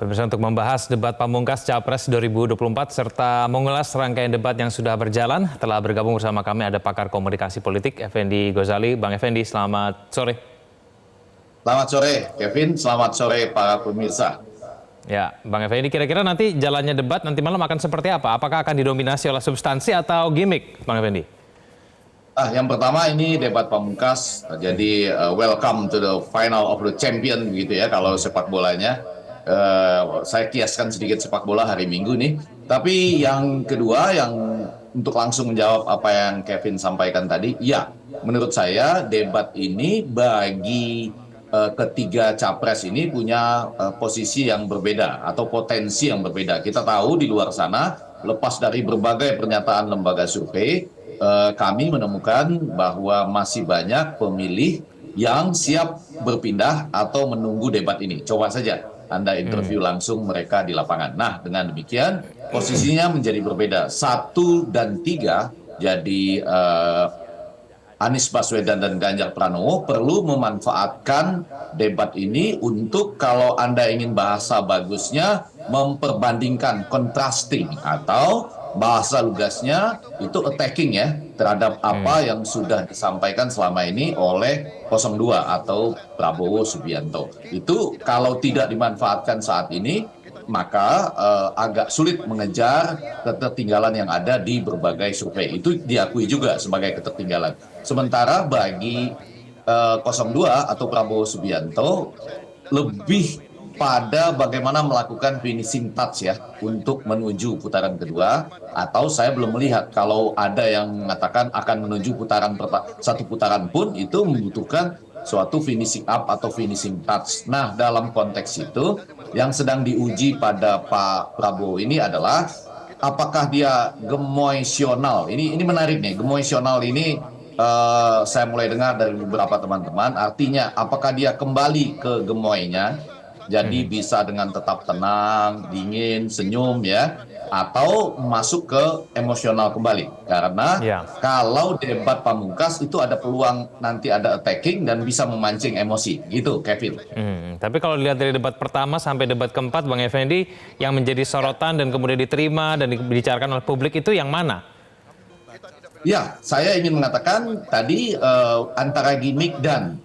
Pemirsa, untuk membahas debat pamungkas Capres 2024 serta mengulas rangkaian debat yang sudah berjalan, telah bergabung bersama kami ada pakar komunikasi politik Effendi Ghazali. Bang Effendi, selamat sore. Selamat sore, Kevin. Selamat sore, para pemirsa. Ya, Bang Effendi, kira-kira nanti jalannya debat nanti malam akan seperti apa? Apakah akan didominasi oleh substansi atau gimmick, Bang Effendi? Yang pertama ini debat pamungkas, jadi welcome to the final of the champion gitu ya kalau sepak bolanya. Saya kiaskan sedikit sepak bola hari Minggu nih. Tapi yang kedua yang untuk langsung menjawab apa yang Kevin sampaikan tadi, ya menurut saya debat ini bagi ketiga capres ini punya posisi yang berbeda atau potensi yang berbeda. Kita tahu di luar sana, lepas dari berbagai pernyataan lembaga survei, kami menemukan bahwa masih banyak pemilih yang siap berpindah atau menunggu debat ini. Coba saja Anda interview langsung mereka di lapangan. Nah, dengan demikian posisinya menjadi berbeda. 1 dan 3 jadi Anies Baswedan dan Ganjar Pranowo perlu memanfaatkan debat ini untuk, kalau Anda ingin bahasa bagusnya, memperbandingkan, contrasting, atau bahasa lugasnya itu attacking ya, terhadap apa yang sudah disampaikan selama ini oleh 02 atau Prabowo Subianto. Itu kalau tidak dimanfaatkan saat ini, maka agak sulit mengejar ketertinggalan yang ada di berbagai survei. Itu diakui juga sebagai ketertinggalan. Sementara bagi 02 atau Prabowo Subianto lebih pada bagaimana melakukan finishing touch ya untuk menuju putaran kedua, atau saya belum melihat kalau ada yang mengatakan akan menuju satu putaran pun itu membutuhkan suatu finishing up atau finishing touch. Nah, dalam konteks itu yang sedang diuji pada Pak Prabowo ini adalah apakah dia gemoisional. Ini menarik nih, gemoisional ini saya mulai dengar dari beberapa teman-teman, artinya apakah dia kembali ke gemoynya, jadi bisa dengan tetap tenang, dingin, senyum ya, atau masuk ke emosional kembali. Karena kalau debat pamungkas itu ada peluang nanti ada attacking dan bisa memancing emosi. Gitu, Kevin. Tapi kalau dilihat dari debat pertama sampai debat keempat, Bang Effendi, yang menjadi sorotan dan kemudian diterima dan dibicarakan oleh publik itu yang mana? Ya, saya ingin mengatakan tadi antara gimmick dan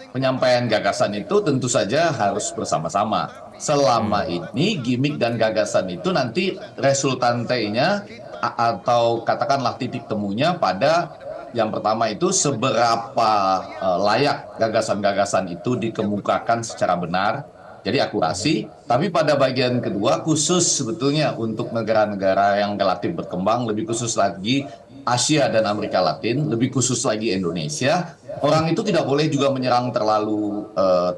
penyampaian gagasan itu tentu saja harus bersama-sama. Selama ini gimmick dan gagasan itu nanti resultantenya atau katakanlah titik temunya pada yang pertama itu seberapa layak gagasan-gagasan itu dikemukakan secara benar, jadi akurasi. Tapi pada bagian kedua khusus sebetulnya untuk negara-negara yang relatif berkembang, lebih khusus lagi Asia dan Amerika Latin, lebih khusus lagi Indonesia, orang itu tidak boleh juga menyerang terlalu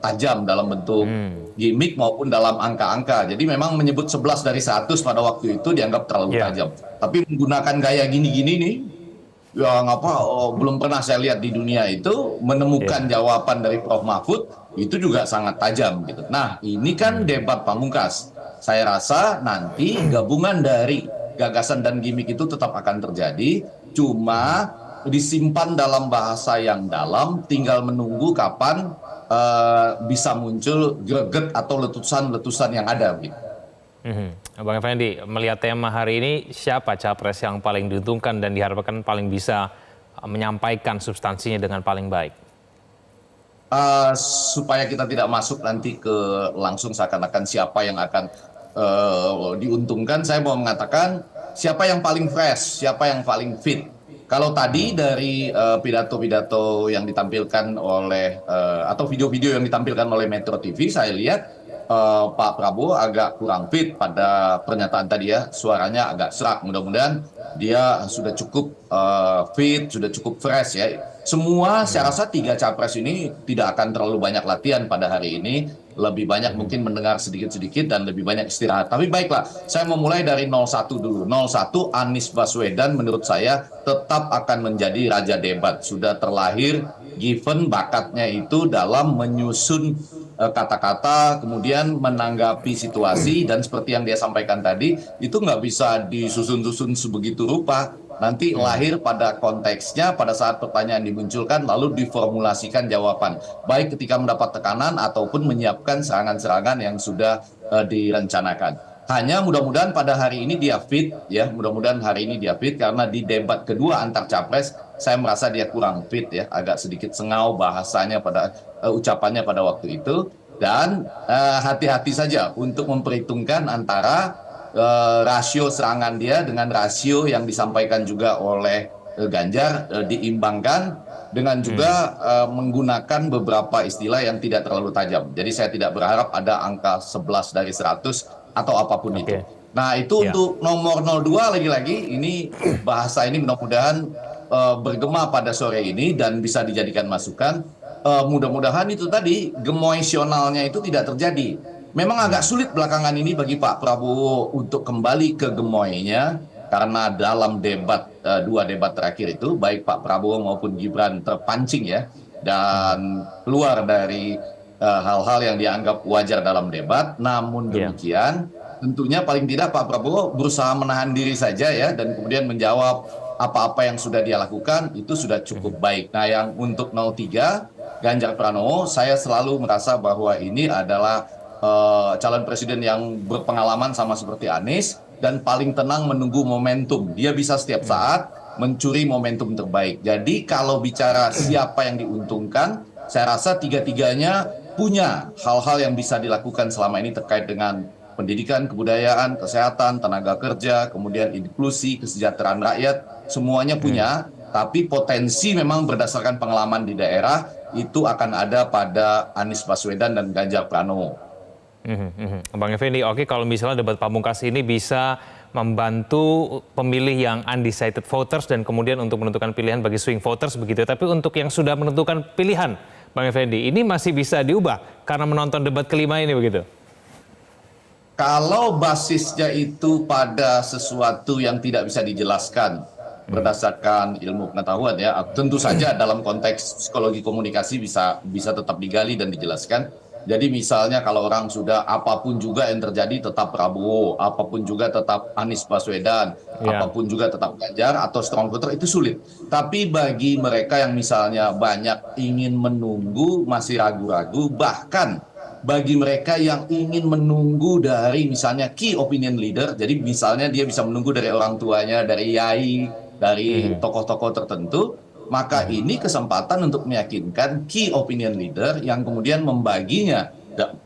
tajam dalam bentuk gimmick maupun dalam angka-angka. Jadi memang menyebut 11 dari 100 pada waktu itu dianggap terlalu tajam. Tapi menggunakan gaya gini-gini nih, yang belum pernah saya lihat di dunia itu, menemukan jawaban dari Prof. Mahfud itu juga sangat tajam gitu. Nah, ini kan debat pamungkas. Saya rasa nanti gabungan dari gagasan dan gimmick itu tetap akan terjadi, cuma disimpan dalam bahasa yang dalam, tinggal menunggu kapan bisa muncul greget atau letusan-letusan yang ada gitu. Bang Effendi, melihat tema hari ini, siapa capres yang paling diuntungkan dan diharapkan paling bisa menyampaikan substansinya dengan paling baik? Supaya kita tidak masuk nanti ke langsung seakan-akan siapa yang akan diuntungkan, saya mau mengatakan siapa yang paling fresh, siapa yang paling fit. Kalau tadi dari pidato-pidato yang ditampilkan oleh atau video-video yang ditampilkan oleh Metro TV, saya lihat Pak Prabowo agak kurang fit pada pernyataan tadi ya, suaranya agak serak. Mudah-mudahan dia sudah cukup fit, sudah cukup fresh ya. Semua saya rasa tiga capres ini tidak akan terlalu banyak latihan pada hari ini, lebih banyak mungkin mendengar sedikit-sedikit dan lebih banyak istirahat. Tapi baiklah, saya mau mulai dari 01 dulu. 01 Anies Baswedan menurut saya tetap akan menjadi raja debat. Sudah terlahir, given bakatnya itu dalam menyusun kata-kata, kemudian menanggapi situasi, dan seperti yang dia sampaikan tadi, itu nggak bisa disusun-susun sebegitu rupa. Nanti lahir pada konteksnya pada saat pertanyaan dimunculkan lalu diformulasikan jawaban. Baik ketika mendapat tekanan ataupun menyiapkan serangan-serangan yang sudah direncanakan. Hanya mudah-mudahan pada hari ini dia fit ya, mudah-mudahan hari ini dia fit karena di debat kedua antar capres saya merasa dia kurang fit ya, agak sedikit sengau bahasanya pada ucapannya pada waktu itu dan hati-hati saja untuk memperhitungkan antara rasio serangan dia dengan rasio yang disampaikan juga oleh Ganjar diimbangkan dengan juga menggunakan beberapa istilah yang tidak terlalu tajam. Jadi saya tidak berharap ada angka 11 dari 100 atau apapun itu. Nah itu untuk nomor 02 lagi-lagi ini bahasa ini mudah-mudahan bergema pada sore ini dan bisa dijadikan masukan. Mudah-mudahan itu tadi gemoisionalnya itu tidak terjadi. Memang agak sulit belakangan ini bagi Pak Prabowo untuk kembali ke gemoynya karena dalam debat dua debat terakhir itu baik Pak Prabowo maupun Gibran terpancing ya dan keluar dari hal-hal yang dianggap wajar dalam debat. Namun demikian tentunya paling tidak Pak Prabowo berusaha menahan diri saja ya dan kemudian menjawab apa-apa yang sudah dia lakukan itu sudah cukup baik. Nah yang untuk 03 Ganjar Pranowo saya selalu merasa bahwa ini adalah calon presiden yang berpengalaman sama seperti Anies dan paling tenang menunggu momentum. Dia bisa setiap saat mencuri momentum terbaik. Jadi kalau bicara siapa yang diuntungkan, saya rasa tiga-tiganya punya hal-hal yang bisa dilakukan selama ini terkait dengan pendidikan, kebudayaan, kesehatan, tenaga kerja, kemudian inklusi, kesejahteraan rakyat, semuanya punya. Tapi potensi memang berdasarkan pengalaman di daerah itu akan ada pada Anies Baswedan dan Ganjar Pranowo. Bang Effendi, oke kalau misalnya debat pamungkas ini bisa membantu pemilih yang undecided voters dan kemudian untuk menentukan pilihan bagi swing voters begitu. Tapi untuk yang sudah menentukan pilihan, Bang Effendi, ini masih bisa diubah karena menonton debat kelima ini begitu? Kalau basisnya itu pada sesuatu yang tidak bisa dijelaskan berdasarkan ilmu pengetahuan ya, tentu saja dalam konteks psikologi komunikasi bisa tetap digali dan dijelaskan. Jadi misalnya kalau orang sudah apapun juga yang terjadi tetap Prabowo, apapun juga tetap Anies Baswedan, apapun juga tetap Ganjar atau strong voter itu sulit. Tapi bagi mereka yang misalnya banyak ingin menunggu, masih ragu-ragu, bahkan bagi mereka yang ingin menunggu dari misalnya key opinion leader, jadi misalnya dia bisa menunggu dari orang tuanya, dari yai, dari tokoh-tokoh tertentu, maka ini kesempatan untuk meyakinkan key opinion leader yang kemudian membaginya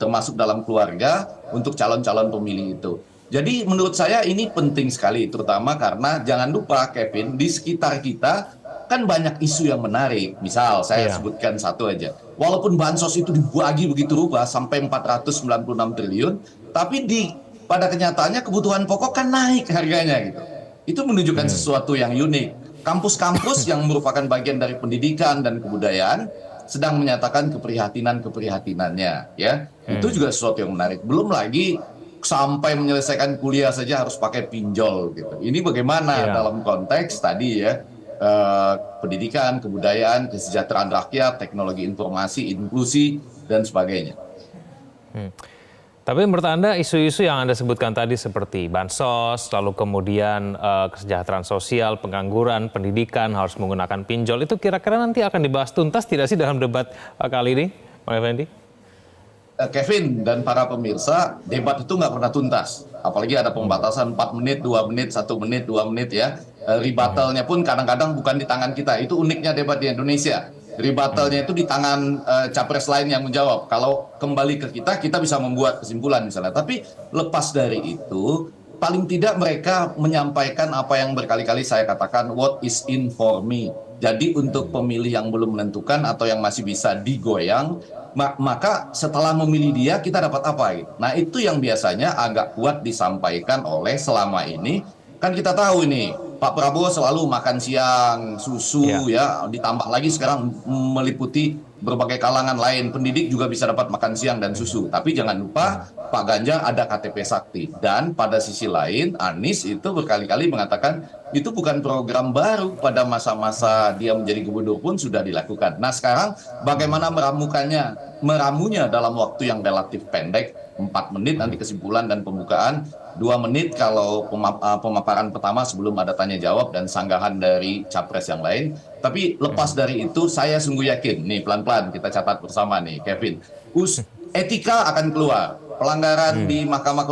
termasuk dalam keluarga untuk calon-calon pemilih itu. Jadi menurut saya ini penting sekali terutama karena jangan lupa Kevin di sekitar kita kan banyak isu yang menarik. Misal saya sebutkan satu aja. Walaupun bansos itu dibagi begitu rupa sampai 496 triliun, tapi pada kenyataannya kebutuhan pokok kan naik harganya gitu. Itu menunjukkan sesuatu yang unik. Kampus-kampus yang merupakan bagian dari pendidikan dan kebudayaan sedang menyatakan keprihatinannya ya. Itu juga sesuatu yang menarik. Belum lagi sampai menyelesaikan kuliah saja harus pakai pinjol gitu. Ini bagaimana dalam konteks tadi ya pendidikan, kebudayaan, kesejahteraan rakyat, teknologi informasi, inklusi dan sebagainya. Tapi menurut Anda isu-isu yang Anda sebutkan tadi seperti bansos, lalu kemudian kesejahteraan sosial, pengangguran, pendidikan, harus menggunakan pinjol, itu kira-kira nanti akan dibahas tuntas tidak sih dalam debat kali ini, Bang Effendi? Kevin dan para pemirsa, debat itu nggak pernah tuntas. Apalagi ada pembatasan 4 menit, 2 menit, 1 menit, 2 menit ya. Rebuttalnya pun kadang-kadang bukan di tangan kita. Itu uniknya debat di Indonesia. Rebuttalnya itu di tangan capres lain yang menjawab. Kalau kembali ke kita, kita bisa membuat kesimpulan misalnya. Tapi lepas dari itu, paling tidak mereka menyampaikan apa yang berkali-kali saya katakan, what is in for me. Jadi untuk pemilih yang belum menentukan atau yang masih bisa digoyang, maka setelah memilih dia kita dapat apa gitu. Nah itu yang biasanya agak kuat disampaikan oleh selama ini. Kan kita tahu ini Pak Prabowo selalu makan siang, susu ya, ditambah lagi sekarang meliputi berbagai kalangan lain. Pendidik juga bisa dapat makan siang dan susu. Tapi jangan lupa Pak Ganjar ada KTP Sakti. Dan pada sisi lain Anies itu berkali-kali mengatakan itu bukan program baru, pada masa-masa dia menjadi gubernur pun sudah dilakukan. Nah sekarang bagaimana meramunya dalam waktu yang relatif pendek, 4 menit nanti kesimpulan dan pembukaan, 2 menit kalau pemaparan pertama sebelum ada tanya jawab dan sanggahan dari capres yang lain. Tapi lepas dari itu saya sungguh yakin, nih pelan-pelan kita catat bersama nih Kevin, etika akan keluar. Pelanggaran di Mahkamah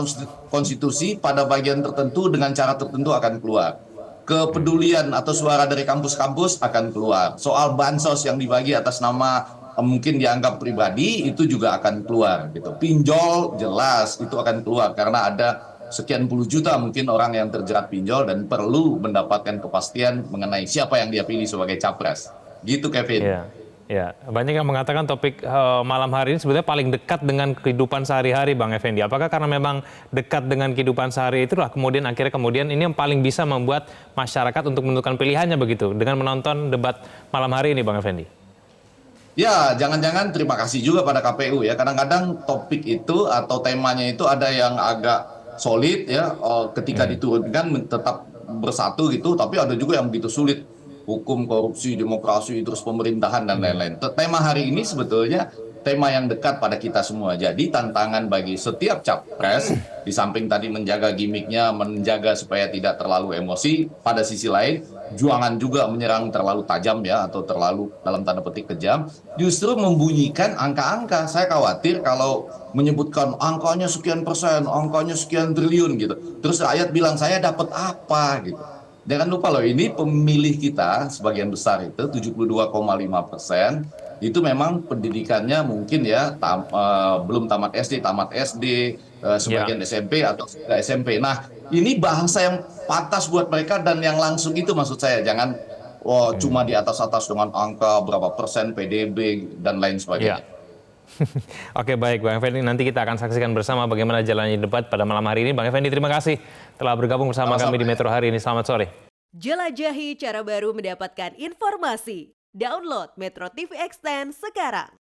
Konstitusi pada bagian tertentu dengan cara tertentu akan keluar. Kepedulian atau suara dari kampus-kampus akan keluar. Soal bansos yang dibagi atas nama mungkin dianggap pribadi itu juga akan keluar gitu. Pinjol jelas itu akan keluar karena ada sekian puluh juta mungkin orang yang terjerat pinjol dan perlu mendapatkan kepastian mengenai siapa yang dia pilih sebagai capres. Gitu Kevin. Ya, ya. Banyak yang mengatakan topik malam hari ini sebetulnya paling dekat dengan kehidupan sehari-hari, Bang Effendi. Apakah karena memang dekat dengan kehidupan sehari itulah kemudian ini yang paling bisa membuat masyarakat untuk menentukan pilihannya begitu dengan menonton debat malam hari ini, Bang Effendi? Ya, jangan-jangan terima kasih juga pada KPU ya. Kadang-kadang topik itu atau temanya itu ada yang agak solid ya, ketika diturunkan tetap bersatu gitu, tapi ada juga yang begitu sulit. Hukum, korupsi, demokrasi, terus pemerintahan dan lain-lain. Tema hari ini sebetulnya tema yang dekat pada kita semua. Jadi tantangan bagi setiap capres, di samping tadi menjaga gimmicknya, menjaga supaya tidak terlalu emosi, pada sisi lain juangan juga menyerang terlalu tajam ya, atau terlalu dalam tanda petik kejam, justru membunyikan angka-angka. Saya khawatir kalau menyebutkan angkanya sekian persen, angkanya sekian triliun gitu. Terus rakyat bilang saya dapat apa gitu. Jangan lupa loh, ini pemilih kita sebagian besar itu 72,5% itu memang pendidikannya mungkin ya belum tamat SD, sebagian SMP atau sudah SMP. Nah, ini bahasa yang pantas buat mereka dan yang langsung itu maksud saya. Jangan cuma di atas-atas dengan angka berapa persen PDB dan lain sebagainya. Oke, baik Bang Effendi, nanti kita akan saksikan bersama bagaimana jalannya debat pada malam hari ini. Bang Effendi, terima kasih telah bergabung bersama kami di Metro hari ini. Selamat sore. Jelajahi cara baru mendapatkan informasi. Download Metro TV Extend sekarang.